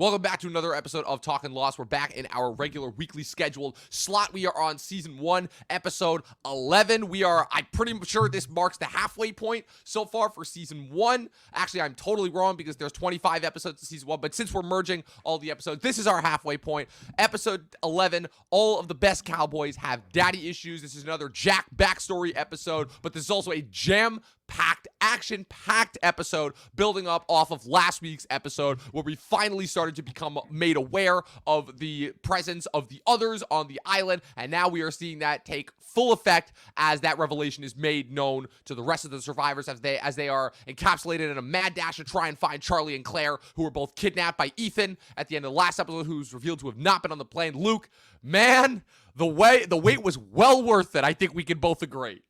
Welcome back to another episode of Talkin Lost. We're back in our regular weekly scheduled slot. We are on season 1, episode 11. I'm pretty sure this marks the halfway point so far for season 1. Actually, I'm totally wrong because there's 25 episodes to season 1, but since we're merging all the episodes, this is our halfway point. Episode 11, all of the best Cowboys have daddy issues. This is another Jack backstory episode, but this is also a jam-packed, action-packed episode building up off of last week's episode where we finally started to become made aware of the presence of the others on the island, and now we are seeing that take full effect as that revelation is made known to the rest of the survivors as they are encapsulated in a mad dash to try and find Charlie and Claire, who were both kidnapped by Ethan at the end of the last episode, who's revealed to have not been on the plane. Luke, man, the wait was well worth it. I think we can both agree.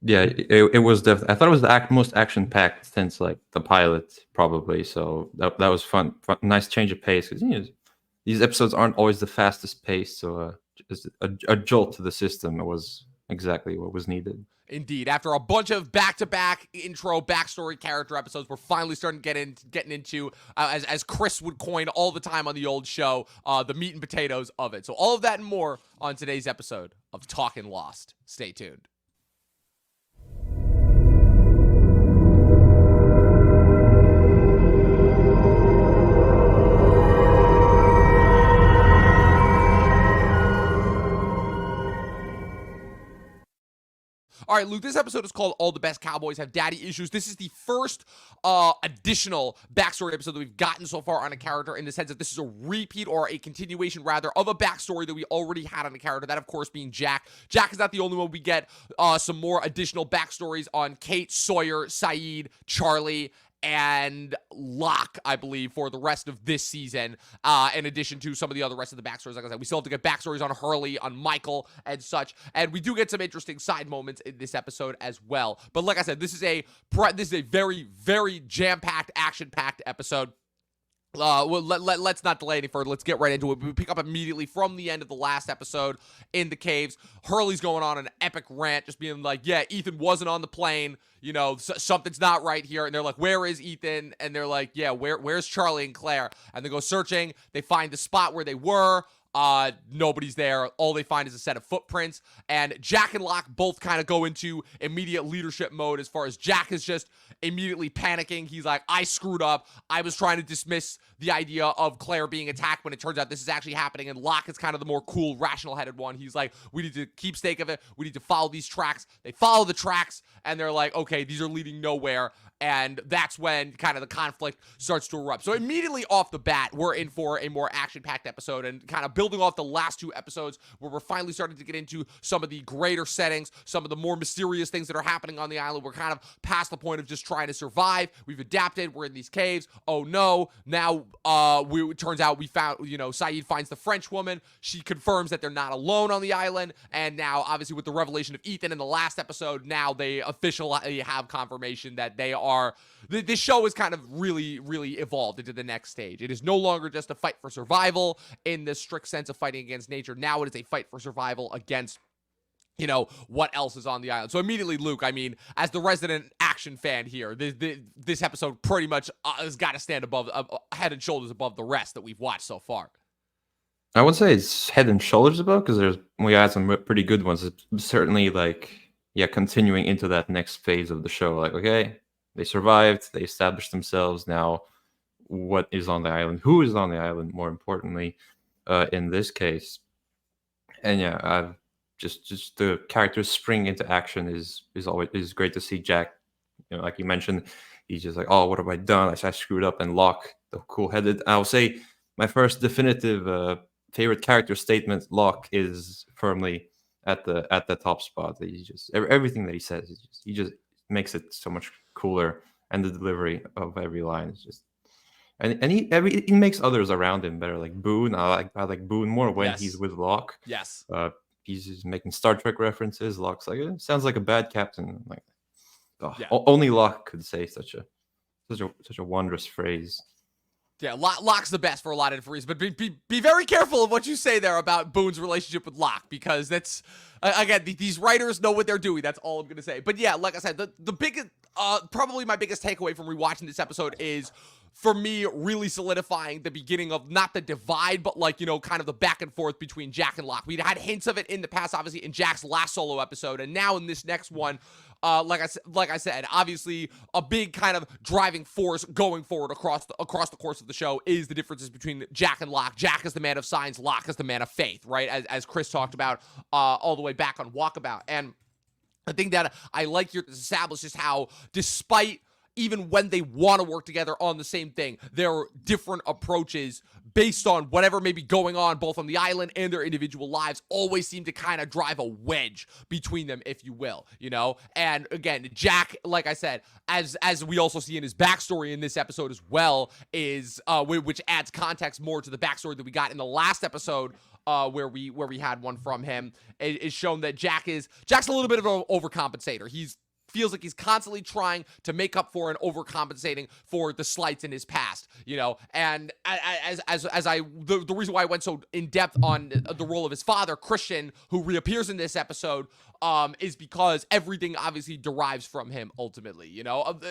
Yeah, it was definitely. I thought it was the most action-packed since like the pilot, probably. So that was fun. Nice change of pace because these episodes aren't always the fastest pace. So just a jolt to the system was exactly what was needed. Indeed, after a bunch of back-to-back intro backstory character episodes, we're finally starting getting into as Chris would coin all the time on the old show, the meat and potatoes of it. So all of that and more on today's episode of Talkin Lost. Stay tuned. All right, Luke, this episode is called All the Best Cowboys Have Daddy Issues. This is the first additional backstory episode that we've gotten so far on a character, in the sense that this is a repeat or a continuation, rather, of a backstory that we already had on a character, that, of course, being Jack. Jack is not the only one. We get some more additional backstories on Kate, Sawyer, Saeed, Charlie, and Locke, I believe, for the rest of this season, in addition to some of the other rest of the backstories. Like I said, we still have to get backstories on Hurley, on Michael, and such, and we do get some interesting side moments in this episode as well. But like I said, this is a very, very jam-packed, action-packed episode. Let's not delay any further. Let's get right into it. We pick up immediately from the end of the last episode in the caves. Hurley's going on an epic rant, just being like, yeah, Ethan wasn't on the plane. Something's not right here. And they're like, where is Ethan? And they're like, yeah, where's Charlie and Claire? And they go searching. They find the spot where they were. Nobody's there. All they find is a set of footprints, and Jack and Locke both kind of go into immediate leadership mode, as far as Jack is just immediately panicking. He's like, I screwed up. I was trying to dismiss the idea of Claire being attacked when it turns out this is actually happening. And Locke is kind of the more cool, rational-headed one. He's like, we need to keep stake of it. We need to follow these tracks. They follow the tracks, and they're like, okay, these are leading nowhere. And that's when kind of the conflict starts to erupt. So immediately off the bat, we're in for a more action-packed episode, and kind of building off the last two episodes where we're finally starting to get into some of the greater settings, some of the more mysterious things that are happening on the island. We're kind of past the point of just trying to survive. We've adapted. We're in these caves. Oh no. Now, it turns out we found, Saeed finds the French woman. She confirms that they're not alone on the island. And now, obviously, with the revelation of Ethan in the last episode, now they officially have confirmation that they are. This show is kind of really, really evolved into the next stage. It is no longer just a fight for survival in the strict sense of fighting against nature. Now it is a fight for survival against, what else is on the island. So immediately, Luke, I mean, as the resident action fan here, this episode pretty much has got to stand head and shoulders above the rest that we've watched so far. I would say it's head and shoulders above, because we had some pretty good ones. It's certainly continuing into that next phase of the show. Like, okay, they survived, they established themselves. Now, what is on the island? Who is on the island, more importantly, in this case? And yeah, just the characters spring into action is always great to see. Jack, like you mentioned, he's just like, oh, what have I done? I screwed up. And Locke, the cool-headed. I'll say my first definitive favorite character statement, Locke, is firmly at the top spot. He just everything that he says, he just makes it so much cooler, and the delivery of every line is just, and he makes others around him better. Like Boone, I like Boone more when he's with Locke. Yes. He's just making Star Trek references. Locke's like, sounds like a bad captain. Like, only Locke could say such a wondrous phrase. Yeah, Locke's the best for a lot of different reasons, but be very careful of what you say there about Boone's relationship with Locke, because that's Again, these writers know what they're doing. That's all I'm gonna say. But yeah, like I said, the biggest, probably my biggest takeaway from rewatching this episode is, for me, really solidifying the beginning of not the divide, but like, kind of the back and forth between Jack and Locke. We'd had hints of it in the past, obviously, in Jack's last solo episode, and now in this next one, like I said, obviously a big kind of driving force going forward across the course of the show is the differences between Jack and Locke. Jack is the man of science, Locke is the man of faith, right? As Chris talked about all the way back on Walkabout. And I think that I like here to establish just how, despite even when they want to work together on the same thing, there are different approaches based on whatever may be going on both on the island and their individual lives, always seem to kind of drive a wedge between them, if you will, And again, Jack, like I said, as we also see in his backstory in this episode as well, is which adds context more to the backstory that we got in the last episode, where we had one from him, is shown that Jack's a little bit of an overcompensator. He's feels like he's constantly trying to make up for and overcompensating for the slights in his past, and the reason why I went so in depth on the role of his father, Christian, who reappears in this episode, is because everything obviously derives from him ultimately,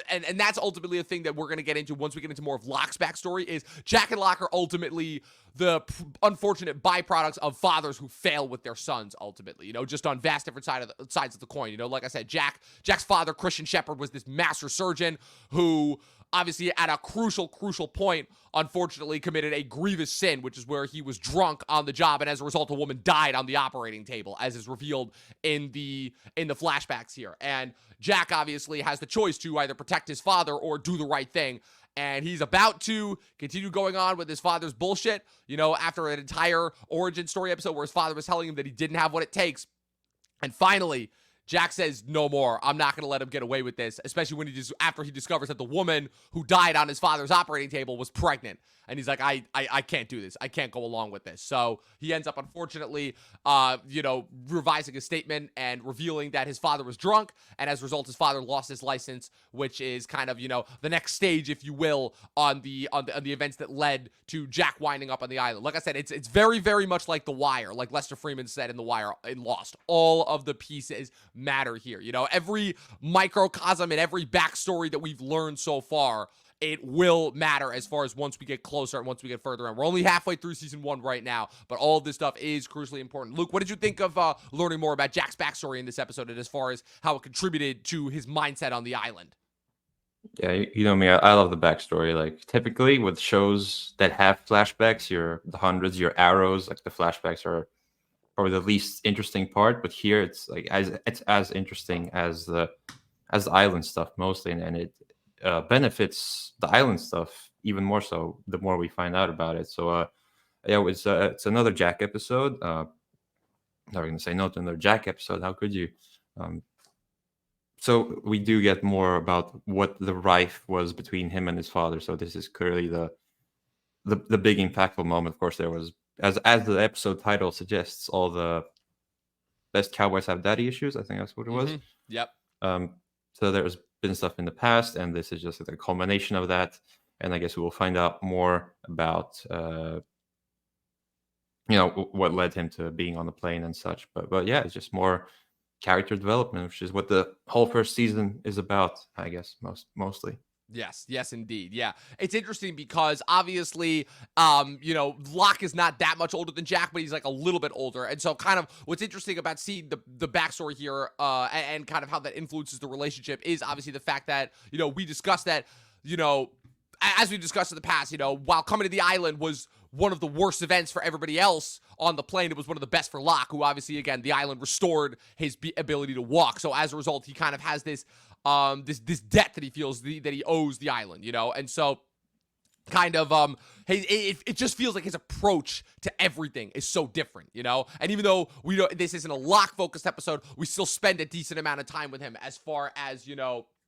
and that's ultimately a thing that we're going to get into once we get into more of Locke's backstory. Is Jack and Locke are ultimately the unfortunate byproducts of fathers who fail with their sons ultimately, just on vast different sides of the coin. Like I said, Jack's father, Christian Shepherd, was this master surgeon who obviously at a crucial point, unfortunately, committed a grievous sin, which is where he was drunk on the job, and as a result, a woman died on the operating table, as is revealed in the flashbacks here. And Jack obviously has the choice to either protect his father or do the right thing. And he's about to continue going on with his father's bullshit, after an entire origin story episode where his father was telling him that he didn't have what it takes. And finally, Jack says, no more. I'm not going to let him get away with this, especially after he discovers that the woman who died on his father's operating table was pregnant. And he's like, I can't do this. I can't go along with this. So he ends up, unfortunately, revising his statement and revealing that his father was drunk. And as a result, his father lost his license, which is kind of, the next stage, if you will, on the events that led to Jack winding up on the island. Like I said, it's very, very much like The Wire, like Lester Freeman said in The Wire in Lost. All of the pieces matter here. Every microcosm and every backstory that we've learned so far, it will matter as far as once we get closer and once we get further in. We're only halfway through season 1 right now, but all of this stuff is crucially important. Luke, what did you think of learning more about Jack's backstory in this episode, and as far as how it contributed to his mindset on the island? Yeah, you know me, I love the backstory. Like, typically with shows that have flashbacks, the hundreds, your arrows, like the flashbacks are probably the least interesting part, but here it's like it's as interesting as the island stuff mostly, and it benefits the island stuff even more so the more we find out about it. So yeah, it's another Jack episode. Not gonna say no to another Jack episode. How could you? So we do get more about what the rife was between him and his father. So this is clearly the big impactful moment. Of course, there was, as the episode title suggests, all the best Cowboys have daddy issues. I think that's what it was. Yep. So there's been stuff in the past, and this is just a culmination of that. And I guess we will find out more about what led him to being on the plane and such. But yeah, it's just more character development, which is what the whole first season is about, I guess, mostly. Yes, indeed. Yeah. It's interesting because obviously, Locke is not that much older than Jack, but he's like a little bit older. And so kind of what's interesting about seeing the backstory here, and kind of how that influences the relationship is obviously the fact that, we discussed that, as we discussed in the past, while coming to the island was one of the worst events for everybody else on the plane, it was one of the best for Locke, who obviously, again, the island restored his ability to walk. So as a result, he kind of has this this debt that he feels that he owes the island, and so kind of it just feels like his approach to everything is so different, and even though this isn't a Locke focused episode, we still spend a decent amount of time with him as far as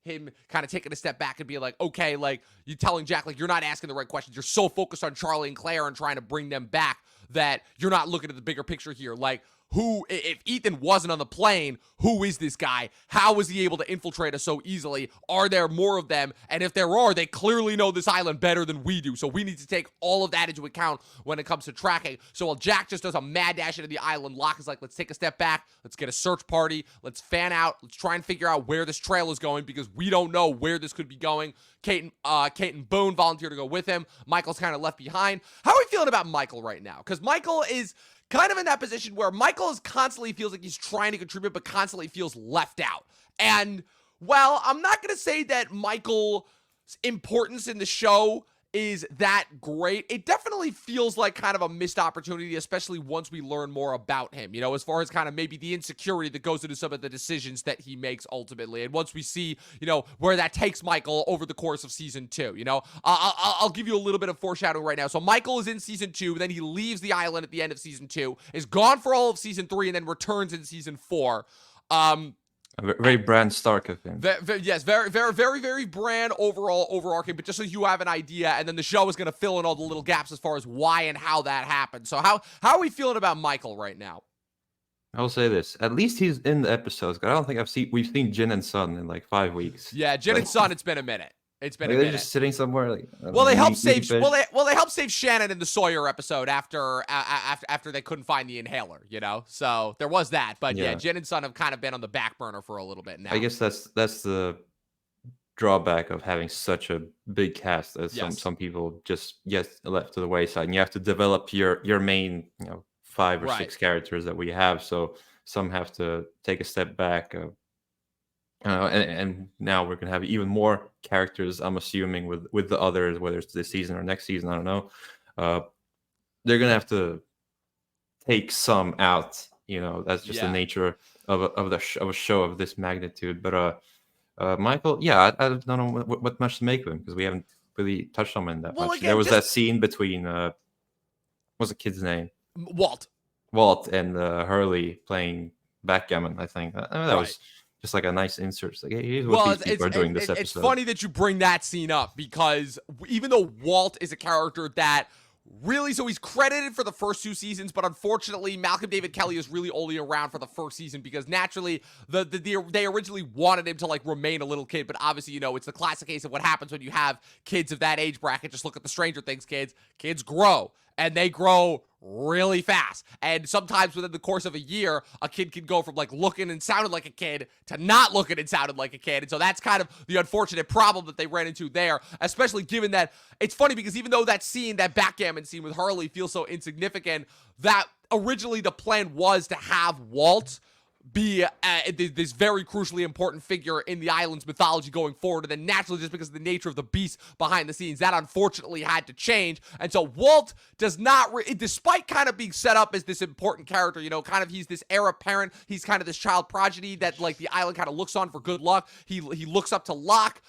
him kind of taking a step back and being like, okay, like, you telling Jack, like, you're not asking the right questions. You're so focused on Charlie and Claire and trying to bring them back that you're not looking at the bigger picture here. Like, if Ethan wasn't on the plane, who is this guy? How was he able to infiltrate us so easily? Are there more of them? And if there are, they clearly know this island better than we do. So we need to take all of that into account when it comes to tracking. So while Jack just does a mad dash into the island, Locke is like, let's take a step back. Let's get a search party. Let's fan out. Let's try and figure out where this trail is going because we don't know where this could be going. Kate and Boone volunteer to go with him. Michael's kind of left behind. How are we feeling about Michael right now? Because Michael is kind of in that position where Michael is constantly feels like he's trying to contribute, but constantly feels left out. And, well, I'm not going to say that Michael's importance in the show is that great. It definitely feels like kind of a missed opportunity, especially once we learn more about him, you know, as far as kind of maybe the insecurity that goes into some of the decisions that he makes ultimately. And once we see, you know, where that takes Michael over the course of season 2, you know, I'll give you a little bit of foreshadowing right now. So Michael is in season 2, then he leaves the island at the end of season 2, is gone for all of season 3, and then returns in season 4. Very Bran Stark of him. Yes, very Bran overarching, but just so you have an idea, and then the show is going to fill in all the little gaps as far as why and how that happened. So how are we feeling about Michael right now? I'll say this: at least he's in the episodes. I don't think we've seen Jin and Sun in like 5 weeks. Yeah, Jin and Sun. It's been a minute. It's been a they're minute. just sitting somewhere. Like, well, they helped save. Well, they helped save Shannon in the Sawyer episode after they couldn't find the inhaler. You know, so there was that. But yeah, Jin and Sun have kind of been on the back burner for a little bit now. I guess that's the drawback of having such a big cast. As some people just left to the wayside, and you have to develop your main 5 or 6 characters that we have. So some have to take a step back. And now we're gonna have even more characters. I'm assuming with the others, whether it's this season or next season, I don't know. They're gonna have to take some out. That's just the nature of a show of this magnitude. But Michael, I don't know what much to make of him because we haven't really touched on him that much. Again, there was that scene between what's the kid's name? Walt and Hurley playing backgammon. I think that was just like a nice insert. It's like, hey, here's what these people are doing this episode. It's funny that you bring that scene up because even though Walt is a character that really, so he's credited for the first 2 seasons, but unfortunately, Malcolm David Kelly is really only around for the first season because naturally, they originally wanted him to like remain a little kid, but obviously, it's the classic case of what happens when you have kids of that age bracket. Just look at the Stranger Things kids. Kids grow, and they grow really fast. And sometimes within the course of a year, a kid can go from like looking and sounding like a kid to not looking and sounding like a kid. And so that's kind of the unfortunate problem that they ran into there, especially given that it's funny because even though that scene, that backgammon scene with Hurley feels so insignificant, that originally the plan was to have Walt be this very crucially important figure in the island's mythology going forward, and then naturally, just because of the nature of the beast behind the scenes, that unfortunately had to change. And so Walt does not, despite kind of being set up as this important character, kind of he's this heir apparent, he's kind of this child progeny that like the island kind of looks on for good luck. He looks up to Locke,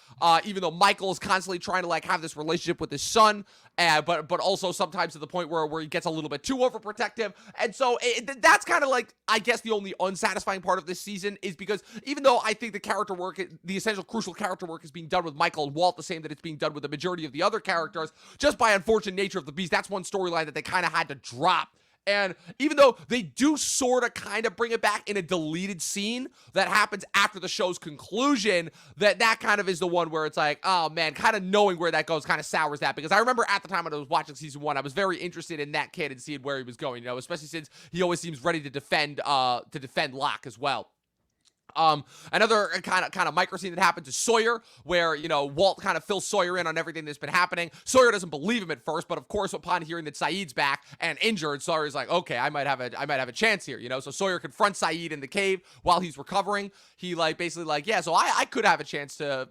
even though Michael is constantly trying to like have this relationship with his son. But also sometimes to the point where he gets a little bit too overprotective. And so that's kind of like, I guess, the only unsatisfying part of this season is because even though I think the character work, the essential crucial character work is being done with Michael and Walt the same that it's being done with the majority of the other characters, just by unfortunate nature of the beast, that's one storyline that they kind of had to drop. And even though they do sort of kind of bring it back in a deleted scene that happens after the show's conclusion, that kind of is the one where it's like, oh man, kind of knowing where that goes kind of sours that. Because I remember at the time when I was watching season 1, I was very interested in that kid and seeing where he was going, especially since he always seems ready to defend Locke as well. Another kind of micro scene that happens is Sawyer, where Walt kind of fills Sawyer in on everything that's been happening. Sawyer doesn't believe him at first, but of course, upon hearing that Saeed's back and injured, Sawyer's like, okay, I might have a chance here, So Sawyer confronts Saeed in the cave while he's recovering. He basically yeah, so I could have a chance to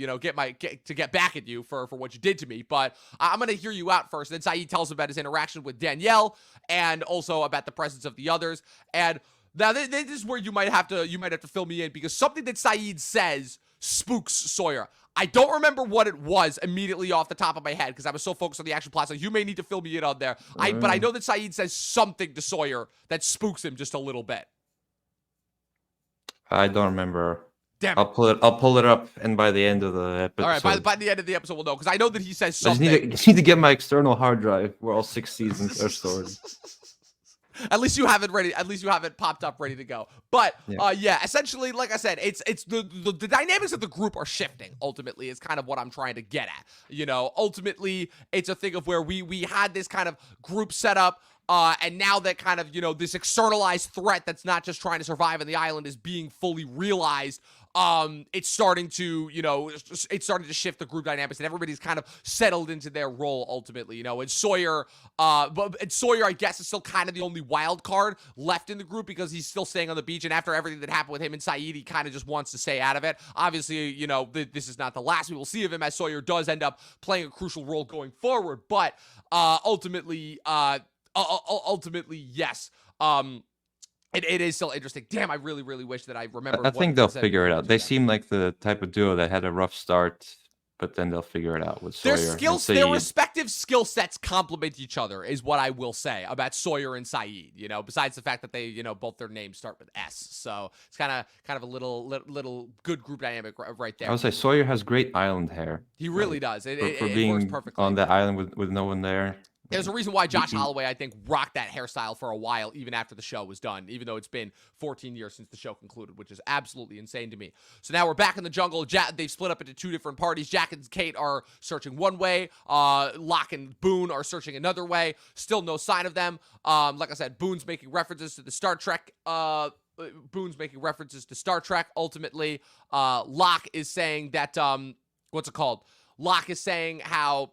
get back at you for what you did to me, but I'm gonna hear you out first. And then Saeed tells him about his interaction with Danielle and also about the presence of the others. And now, this is where you might have to fill me in because something that Saeed says spooks Sawyer. I don't remember what it was immediately off the top of my head because I was so focused on the action plot, so you may need to fill me in on there. But I know that Saeed says something to Sawyer that spooks him just a little bit. I don't remember. Damn it. I'll pull it up, and by the end of the episode... All right, by the end of the episode, we'll know, because I know that he says something. I just need to get my external hard drive where all 6 seasons are stored. At least you have it ready. At least you have it popped up, ready to go. But yeah, essentially, like I said, it's the dynamics of the group are shifting. Ultimately, is kind of what I'm trying to get at. Ultimately, it's a thing of where we had this kind of group set up. And now that kind of, this externalized threat that's not just trying to survive on the island is being fully realized. It's starting to, it's starting to shift the group dynamics, and everybody's kind of settled into their role ultimately, and Sawyer, I guess, is still kind of the only wild card left in the group because he's still staying on the beach, and after everything that happened with him and Saeed, he kind of just wants to stay out of it. Obviously, this is not the last we will see of him, as Sawyer does end up playing a crucial role going forward, but, ultimately, yes. It is still interesting. Damn, I really, really wish that I remember. I think they'll figure it out. They seem like the type of duo that had a rough start, but then they'll figure it out with Sawyer. Their respective skill sets complement each other, is what I will say about Sawyer and Saeed. Besides the fact that they, both their names start with S, so it's kind of a little good group dynamic right there. I would say Sawyer has great island hair. He really does. It being works perfectly on that island with no one there. There's a reason why Josh Holloway, I think, rocked that hairstyle for a while, even after the show was done, even though it's been 14 years since the show concluded, which is absolutely insane to me. So now we're back in the jungle. They've split up into two different parties. Jack and Kate are searching one way. Locke and Boone are searching another way. Still no sign of them. Like I said, Boone's making references to the Star Trek. Ultimately, Locke is saying that, what's it called? Locke is saying how...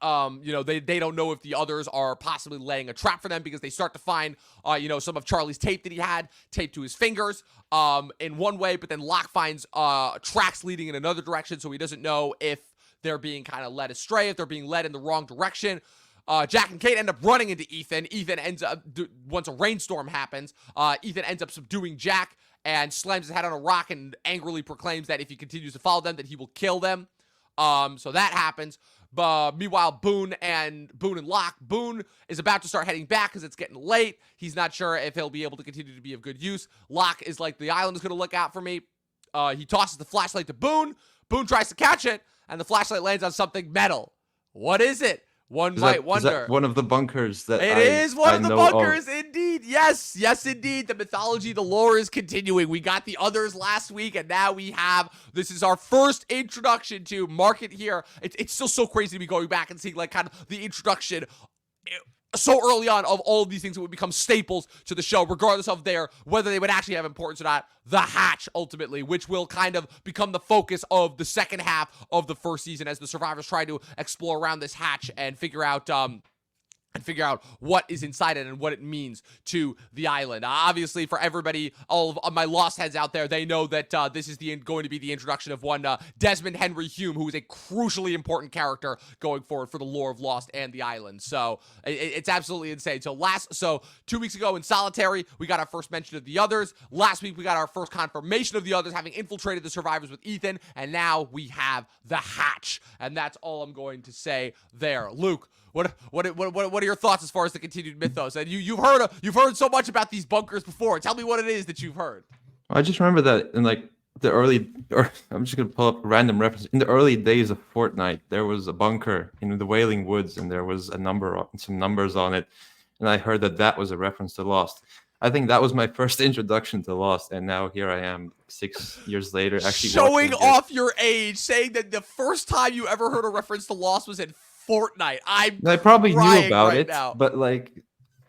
they don't know if the others are possibly laying a trap for them because they start to find, some of Charlie's tape that he had taped to his fingers in one way, but then Locke finds tracks leading in another direction, so he doesn't know if they're being kind of led astray, if they're being led in the wrong direction. Jack and Kate end up running into Ethan. Ethan ends up, once a rainstorm happens, Ethan ends up subduing Jack and slams his head on a rock and angrily proclaims that if he continues to follow them, that he will kill them. So that happens. But meanwhile, Boone and Locke. Boone is about to start heading back because it's getting late. He's not sure if he'll be able to continue to be of good use. Locke is like, the island is going to look out for me. He tosses the flashlight to Boone. Boone tries to catch it, and the flashlight lands on something metal. What is it? One might wonder. Is that one of the bunkers that It is one of the bunkers, indeed. Yes, indeed. The mythology, the lore is continuing. We got the others last week, and now this is our first introduction to Market here. It's still so crazy to be going back and seeing, like, kind of the introduction so early on of all of these things that would become staples to the show, regardless of whether they would actually have importance or not. The hatch, ultimately, which will kind of become the focus of the second half of the first season as the survivors try to explore around this hatch and figure out what is inside it and what it means to the island. Obviously, for everybody, all of my Lost heads out there, they know that this is going to be the introduction of one Desmond Henry Hume, who is a crucially important character going forward for the lore of Lost and the island. So it's absolutely insane. So 2 weeks ago in Solitary, we got our first mention of the others. Last week, we got our first confirmation of the others having infiltrated the survivors with Ethan, and now we have the hatch. And that's all I'm going to say there. Luke, what are your thoughts as far as the continued mythos? And you've heard so much about these bunkers before. Tell me what it is that you've heard. I just remember that in like the early, I'm just gonna pull up a random reference. In the early days of Fortnite, there was a bunker in the Wailing Woods, and there was some numbers on it, and I heard that was a reference to Lost. I think that was my first introduction to Lost, and now here I am 6 years later, actually showing off your age, saying that the first time you ever heard a reference to Lost was in Fortnite. I probably knew about it, but like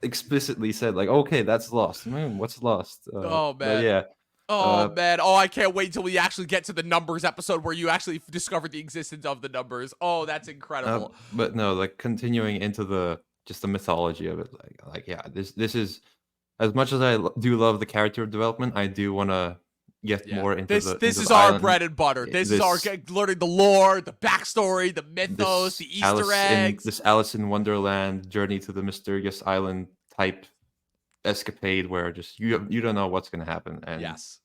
explicitly said, like, okay, that's Lost. What's Lost? Oh man, yeah. Man. Oh, I can't wait until we actually get to the numbers episode where you actually discovered the existence of the numbers. Oh, that's incredible. But no, like continuing into the mythology of it, like yeah, this is, as much as I do love the character development, I do want to get more into this is our bread and butter. This is our learning the lore, the backstory, the mythos, the Easter eggs. This Alice in Wonderland journey to the mysterious island type escapade where just you don't know what's gonna happen. And yes,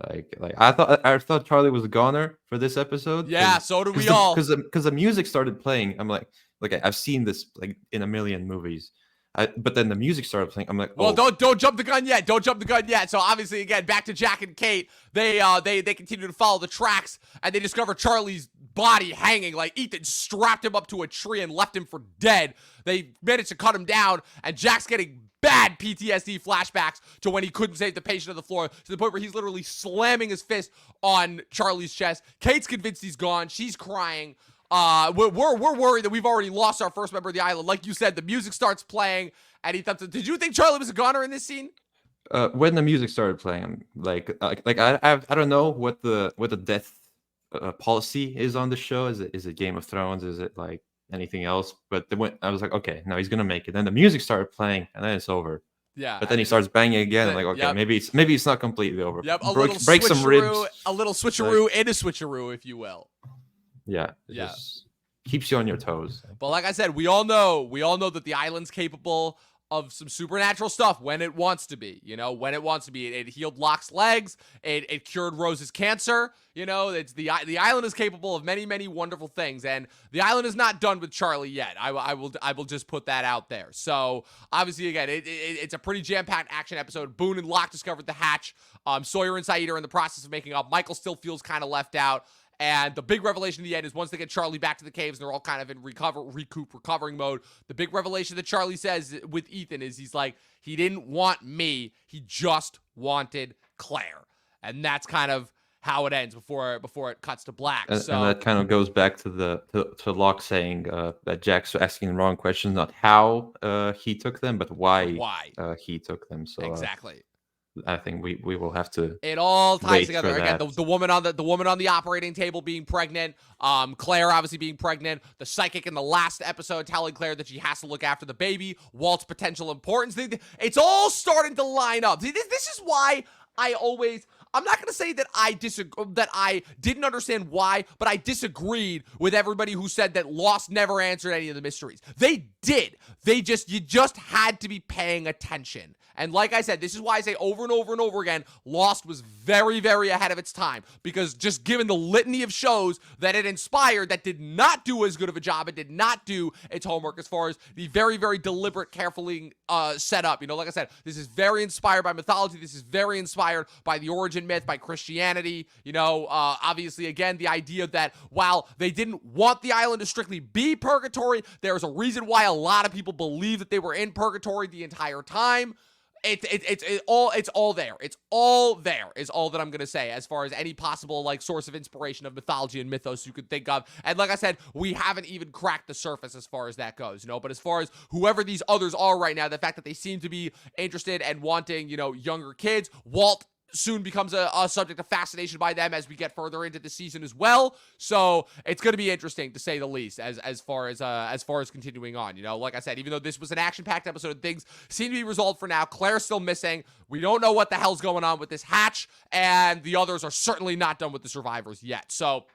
like I thought Charlie was a goner for this episode. Yeah, so did we all. Because the music started playing. I'm like I've seen this like in a million movies. But then the music started playing. I'm like, oh. Well, don't jump the gun yet. Don't jump the gun yet. So obviously, again, back to Jack and Kate. They continue to follow the tracks, and they discover Charlie's body hanging. Like Ethan strapped him up to a tree and left him for dead. They managed to cut him down, and Jack's getting bad PTSD flashbacks to when he couldn't save the patient on the floor, to the point where he's literally slamming his fist on Charlie's chest. Kate's convinced he's gone. She's crying. We're worried that we've already lost our first member of the island. Like you said, the music starts playing, and he thought, did you think Charlie was a goner in this scene? When the music started playing, I don't know what the death policy is on the show. Is it Game of Thrones? Is it like anything else? But I was like, okay, no, he's gonna make it. Then the music started playing, and then it's over. Yeah. But then he starts banging again. I'm like, okay, yep. maybe it's not completely over. Yep. Break some ribs. A little switcheroo and a switcheroo, if you will. Yeah. Just keeps you on your toes. But like I said, we all know that the island's capable of some supernatural stuff when it wants to be, when it wants to be. It healed Locke's legs. It cured Rose's cancer. It's the island is capable of many, many wonderful things. And the island is not done with Charlie yet. I will just put that out there. So obviously, again, it's a pretty jam-packed action episode. Boone and Locke discovered the hatch. Sawyer and Saeed are in the process of making up. Michael still feels kind of left out. And the big revelation in the end is once they get Charlie back to the caves and they're all kind of in recovering mode, the big revelation that Charlie says with Ethan is he's like, he didn't want me, he just wanted Claire. And that's kind of how it ends before it cuts to black. And that kind of goes back to to Locke saying that Jack's asking the wrong questions, not how he took them, but why he took them. So exactly. I think we will have to. It all ties together again. The woman on the operating table being pregnant, Claire obviously being pregnant, the psychic in the last episode telling Claire that she has to look after the baby, Walt's potential importance. It's all starting to line up. This is why I'm not going to say that I disagree, that I didn't understand why, but I disagreed with everybody who said that Lost never answered any of the mysteries. They did. You just had to be paying attention. And like I said, this is why I say over and over and over again, Lost was very, very ahead of its time, because just given the litany of shows that it inspired that did not do as good of a job, it did not do its homework as far as the very, very deliberate, carefully set up. Like I said, this is very inspired by mythology. This is very inspired by the origin myth, by Christianity. Obviously, again, the idea that while they didn't want the island to strictly be purgatory, there's a reason why a lot of people believe that they were in purgatory the entire time. It's all there. It's all there is all that I'm going to say as far as any possible source of inspiration of mythology and mythos you could think of. And like I said, we haven't even cracked the surface as far as that goes, but as far as whoever these others are right now, the fact that they seem to be interested and wanting, younger kids, Walt soon becomes a subject of fascination by them as we get further into the season as well. So it's going to be interesting to say the least as far as continuing on. Like I said, even though this was an action-packed episode, things seem to be resolved for now. Claire's still missing. We don't know what the hell's going on with this hatch, and the others are certainly not done with the survivors yet. So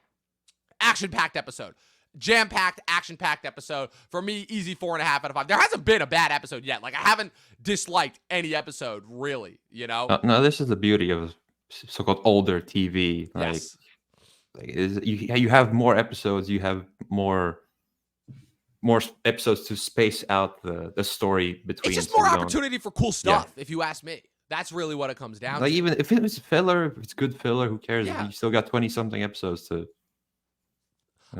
action-packed episode. Jam-packed, action-packed episode. For me, easy 4.5 out of 5. There hasn't been a bad episode yet. I haven't disliked any episode, really, No, this is the beauty of so-called older TV. Yes. You have more episodes. You have more episodes to space out the story between. It's just more opportunity for cool stuff, if you ask me. That's really what it comes down to. Even if it's filler, if it's good filler, who cares? Yeah. You still got 20-something episodes to...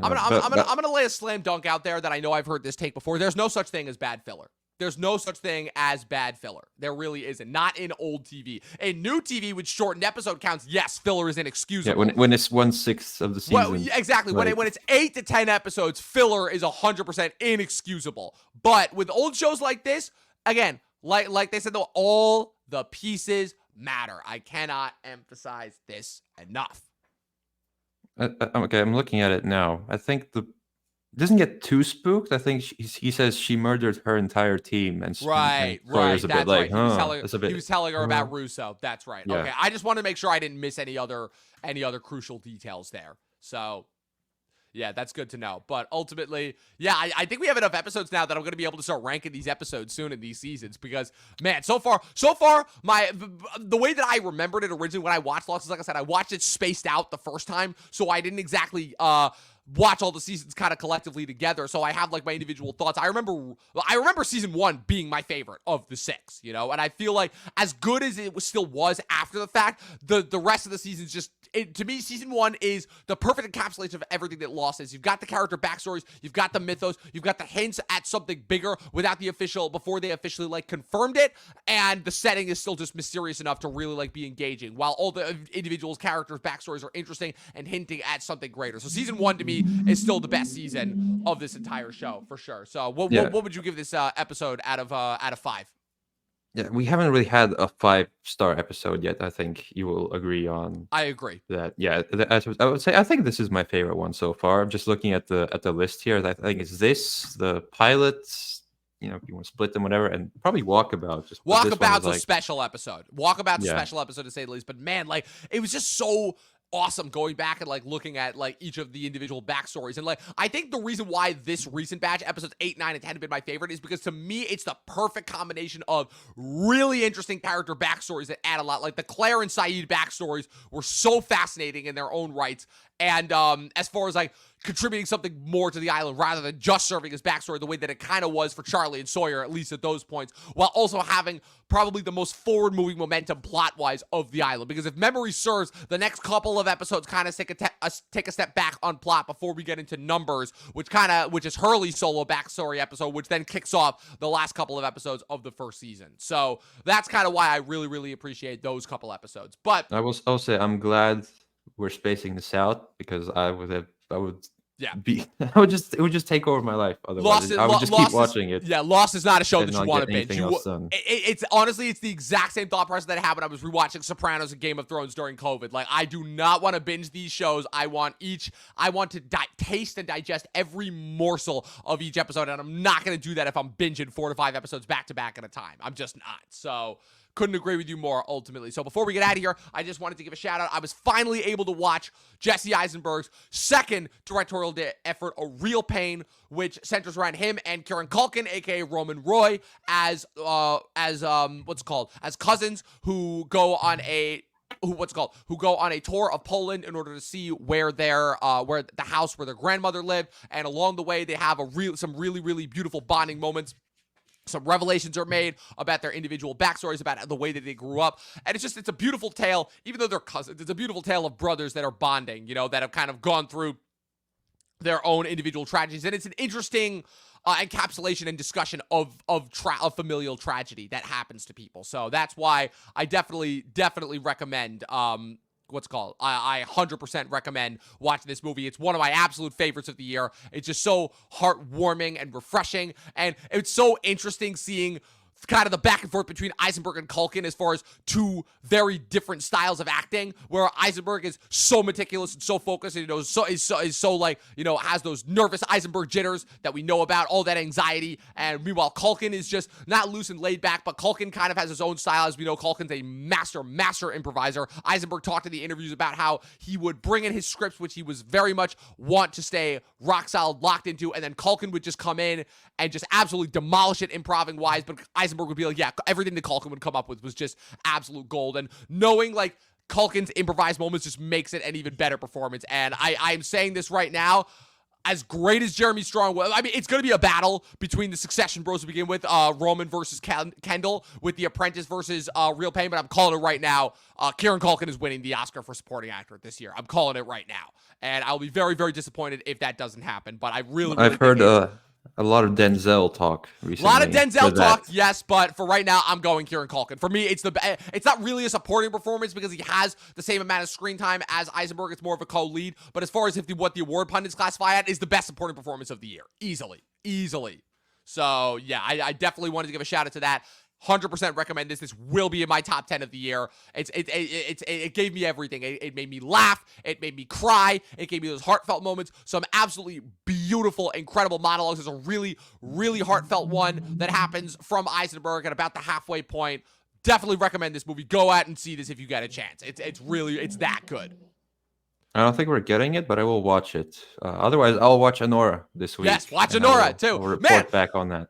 I'm gonna lay a slam dunk out there that I know I've heard this take before. There's no such thing as bad filler. There's no such thing as bad filler. There really isn't. Not in old TV. In new TV with shortened episode counts, yes, filler is inexcusable. Yeah, when it's 1/6 of the season. Well, exactly. When it's 8 to 10 episodes, filler is 100% inexcusable. But with old shows like this, again, like they said though, all the pieces matter. I cannot emphasize this enough. Okay, I'm looking at it now. I think it doesn't get too spooked. I think he says she murdered her entire team, and right. Sawyer's a bit That's like, right. He was telling her about Russo. That's right. Yeah. Okay, I just want to make sure I didn't miss any other crucial details there. So, yeah, that's good to know. But ultimately, yeah, I think we have enough episodes now that I'm going to be able to start ranking these episodes soon in these seasons because, man, so far, the way that I remembered it originally when I watched Lost is, like I said, I watched it spaced out the first time, so I didn't exactly watch all the seasons kind of collectively together. So I have my individual thoughts. I remember season 1 being my favorite of the 6, and I feel like as good as it still was after the fact, the rest of the seasons just to me, season 1 is the perfect encapsulation of everything that Lost is. You've got the character backstories, you've got the mythos, you've got the hints at something bigger before they officially like confirmed it, and the setting is still just mysterious enough to really like be engaging, while all the individuals' characters' backstories are interesting and hinting at something greater. So season 1 to me is still the best season of this entire show for sure. So what would you give this episode out of 5? Yeah, we haven't really had a 5-star episode yet. I think you will agree on I agree. that. Yeah, I would say I think this is my favorite one so far. Just looking at the list here, I think it's this, the pilot. You know, if you want to split them, whatever, and probably Walkabout. Walkabout's a special episode. Walkabout's a special episode to say the least. But man, like it was just so awesome going back and like looking at like each of the individual backstories. And like I think the reason why this recent batch, episodes 8, 9, and 10 have been my favorite is because to me it's the perfect combination of really interesting character backstories that add a lot. Like the Claire and Saeed backstories were so fascinating in their own rights. And as far as like contributing something more to the island rather than just serving as backstory the way that it kind of was for Charlie and Sawyer, at least at those points, while also having probably the most forward-moving momentum plot-wise of the island. Because if memory serves, the next couple of episodes kind of take a step back on plot before we get into Numbers, which is Hurley's solo backstory episode, which then kicks off the last couple of episodes of the first season. So that's kind of why I really, really appreciate those couple episodes. But I'll say I'm glad we're spacing this out because I would it would just take over my life otherwise. I would just keep watching it. Yeah, Lost is not a show that you want to binge. It's honestly, it's the exact same thought process that happened. I was rewatching Sopranos and Game of Thrones during COVID. Like, I do not want to binge these shows. I want to taste and digest every morsel of each episode, and I'm not going to do that if I'm binging 4 to 5 episodes back to back at a time. I'm just not. So couldn't agree with you more ultimately. So before we get out of here, I just wanted to give a shout out. I was finally able to watch Jesse Eisenberg's second directorial effort, A Real Pain, which centers around him and Kieran Culkin, aka Roman Roy, as cousins who go on a tour of Poland in order to see where the house where their grandmother lived, and along the way they have some really, really beautiful bonding moments. Some revelations are made about their individual backstories, about the way that they grew up. And it's a beautiful tale, even though they're cousins. It's a beautiful tale of brothers that are bonding, that have kind of gone through their own individual tragedies. And it's an interesting encapsulation and discussion of familial tragedy that happens to people. So that's why I definitely recommend I 100% recommend watching this movie. It's one of my absolute favorites of the year. It's just so heartwarming and refreshing, and it's so interesting seeing kind of the back and forth between Eisenberg and Culkin as far as two very different styles of acting, where Eisenberg is so meticulous and so focused and has those nervous Eisenberg jitters that we know about, all that anxiety, and meanwhile Culkin is just not loose and laid back, but Culkin kind of has his own style. As we know, Culkin's a master improviser. Eisenberg talked in the interviews about how he would bring in his scripts, which he was very much want to stay rock solid locked into, and then Culkin would just come in and just absolutely demolish it improvising wise, but Eisenberg would be like, yeah, everything that Culkin would come up with was just absolute gold. And knowing like Culkin's improvised moments just makes it an even better performance. And I'm saying this right now, as great as Jeremy Strong was, I mean, it's going to be a battle between the Succession bros to begin with, Roman versus Kendall, with The Apprentice versus Real Pain, but I'm calling it right now. Kieran Culkin is winning the Oscar for supporting actor this year. I'm calling it right now. And I'll be very, very disappointed if that doesn't happen. But I've heard a lot of Denzel talk recently. A lot of Denzel talk, yes, but for right now, I'm going Kieran Culkin. For me, it's not really a supporting performance because he has the same amount of screen time as Eisenberg. It's more of a co-lead. But as far as what the award pundits classify at, is the best supporting performance of the year. Easily. So, yeah, I definitely wanted to give a shout out to that. 100% recommend this. This will be in my top 10 of the year. It gave me everything. It made me laugh. It made me cry. It gave me those heartfelt moments. Some absolutely beautiful, incredible monologues. There's a really, really heartfelt one that happens from Eisenberg at about the halfway point. Definitely recommend this movie. Go out and see this if you get a chance. It's that good. I don't think we're getting it, but I will watch it. Otherwise, I'll watch Anora this week. Yes, watch Anora too. I'll report back on that.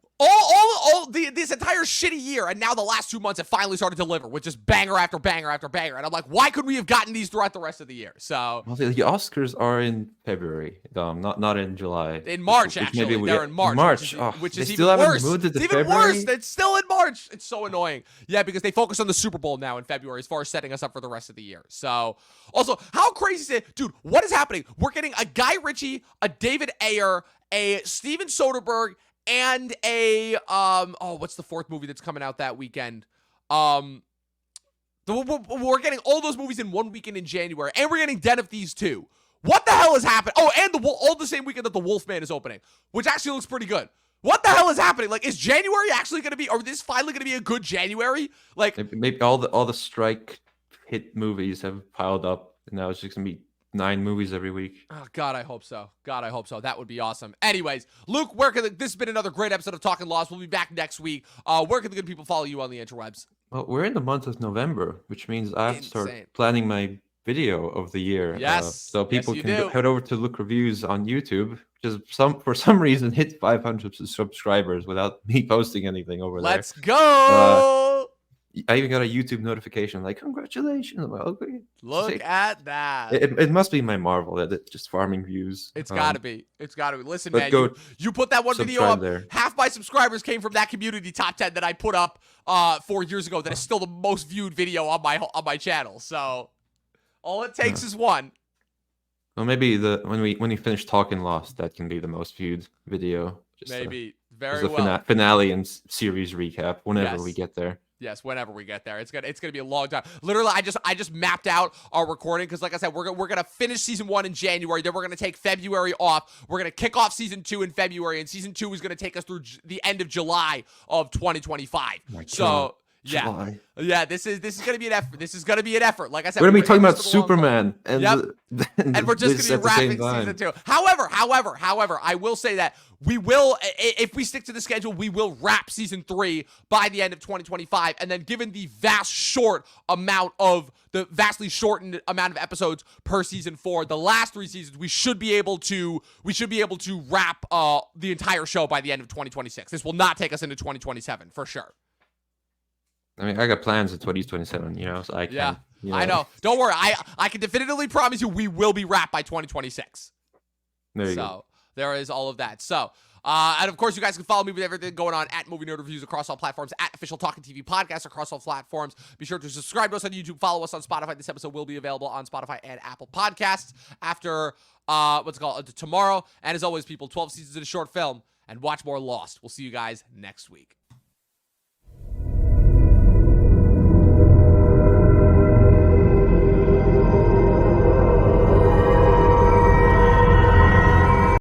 This entire shitty year, and now the last 2 months have finally started to deliver with just banger after banger after banger. And I'm like, why could we have gotten these throughout the rest of the year? So Well, the Oscars are in February, not in July. in March, which actually, maybe they're in March. March, which they is still even haven't worse. moved it to It's even February? worse. It's still in March. It's so annoying. Yeah, because they focus on the Super Bowl now in February as far as setting us up for the rest of the year. So, also, how crazy is it? Dude, what is happening? We're getting a Guy Ritchie, a David Ayer, a Steven Soderbergh, and a, what's the fourth movie that's coming out that weekend? We're getting all those movies in one weekend in January, and we're getting Den of Thieves 2. What the hell is happening? Oh, and all the same weekend that The Wolfman is opening, which actually looks pretty good. What the hell is happening? Like, is January actually going to be, or is this finally going to be a good January? Like, maybe all the strike hit movies have piled up, and now it's just gonna be 9 movies every week. oh, God, I hope so. God, I hope so. That would be awesome. Anyways, Luke, this has been another great episode of Talkin' Lost. We'll be back next week. Where can the good people follow you on the interwebs? Well, we're in the month of November, which means I have to Insane. start planning my video of the year. Yes. So people Yes, can you do. head over to Look Reviews on YouTube, which is for some reason hit 500 subscribers without me posting anything over there. Let's go. I even got a YouTube notification like, congratulations. I'm like, okay. Look at that. It must be my Marvel that it's just farming views. It's gotta be. It's gotta be. Listen, but man, go you put that one video subscribe up. there. Half my subscribers came from that community top 10 that I put up 4 years ago. That is still the most viewed video on my channel. So all it takes is one. Well, maybe when we finish Talking Lost, that can be the most viewed video. Just Maybe. as Very a well. finale and series recap whenever Yes. we get there. Yes, whenever we get there, it's gonna be a long time. Literally, I just mapped out our recording because, like I said, we're gonna finish season 1 in January. Then we're gonna take February off. We're gonna kick off season 2 in February, and season 2 is gonna take us through the end of July of 2025. So yeah, July. yeah, this is gonna be an effort. This is gonna be an effort. Like I said, We're gonna be talking in about this for the long haul. Superman, and Yep. And we're just this going to be at the same wrapping time. season 2. However, I will say that we will, if we stick to the schedule, we will wrap season 3 by the end of 2025. And then given the vastly shortened amount of episodes per season 4, the last 3 seasons, we should be able to wrap the entire show by the end of 2026. This will not take us into 2027 for sure. I mean, I got plans in 2027, so I can. Yeah, I know. Don't worry. I can definitively promise you we will be wrapped by 2026. There you So go. there is all of that. So, and of course, you guys can follow me with everything going on at Movie Nerd Reviews across all platforms, at Official Talkin' TV Podcast across all platforms. Be sure to subscribe to us on YouTube, follow us on Spotify. This episode will be available on Spotify and Apple Podcasts after, tomorrow. And as always, people, 12 seasons in a short film, and watch more Lost. We'll see you guys next week.